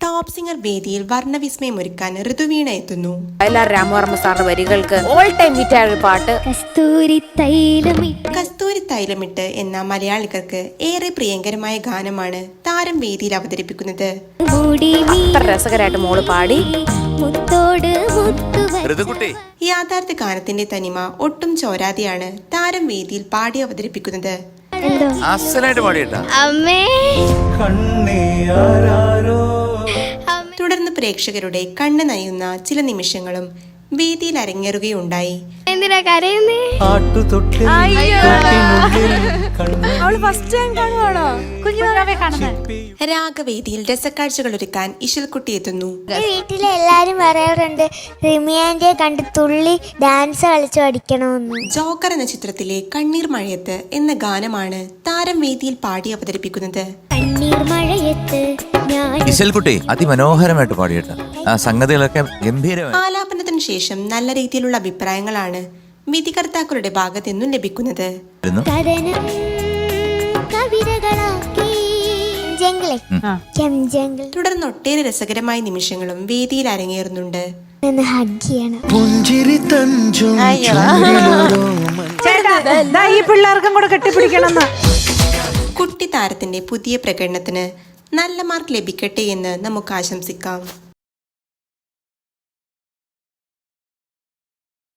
Top singer വേദിയിൽ വർണ്ണവിസ്മയമൊരുക്കാൻ ഋതുവീണ എത്തുന്നു. രാമവർമ്മ സാറിന്റെ വരികൾക്ക് ഓൾ ടൈം ഹിറ്റ് ആയ ഒരു പാട്ട് കസ്തൂരി തൈലമിട്ട് എന്ന മലയാളികൾക്ക് ഏറെ പ്രിയങ്കരമായ ഗാനമാണ് താരം വേദിയിൽ അവതരിപ്പിക്കുന്നത്. അത്ര രസകരമായിട്ട് മോള് പാടി. യാഥാർത്ഥ്യ ഗാനത്തിന്റെ തനിമ ഒട്ടും ചോരാതെയാണ് താരം വേദിയിൽ പാടി അവതരിപ്പിക്കുന്നത്. തുടർന്ന് പ്രേക്ഷകരുടെ കണ്ണ് നയുന്ന ചില നിമിഷങ്ങളും വേദിയിൽ അരങ്ങേറുകയുണ്ടായി. രാഗവേദിയിൽ രസക്കാഴ്ചകൾ ഒരുക്കാൻ ഇശൽകുട്ടി എത്തുന്നു. വീട്ടിലെ എല്ലാരും പറയാറുണ്ട് റിമിയാന്റെ കണ്ട് തുള്ളി ഡാൻസ് കളിച്ചു പഠിക്കണമെന്ന്. ജോക്കർ എന്ന ചിത്രത്തിലെ കണ്ണീർ മഴയത്ത് എന്ന ഗാനമാണ് താരം വേദിയിൽ പാടി അവതരിപ്പിക്കുന്നത്. കണ്ണീർ മഴയത്ത് ഇശൽകുട്ടി അതിമനോഹരമായിട്ട് പാടിയിട്ട് സംഗതികളൊക്കെ ഗംഭീരമായി. ആലാപനത്തിന് ശേഷം നല്ല രീതിയിലുള്ള അഭിപ്രായങ്ങളാണ് വിധികർത്താക്കളുടെ ഭാഗത്തു നിന്നും ലഭിക്കുന്നത്. തുടർന്ന് ഒട്ടേറെ രസകരമായ നിമിഷങ്ങളും വേദിയിൽ അരങ്ങേറുന്നുണ്ട്. കുട്ടി താരത്തിന്റെ പുതിയ പ്രകടനത്തിന് നല്ല മാർക്ക് ലഭിക്കട്ടെ എന്ന് നമുക്ക് ആശംസിക്കാം.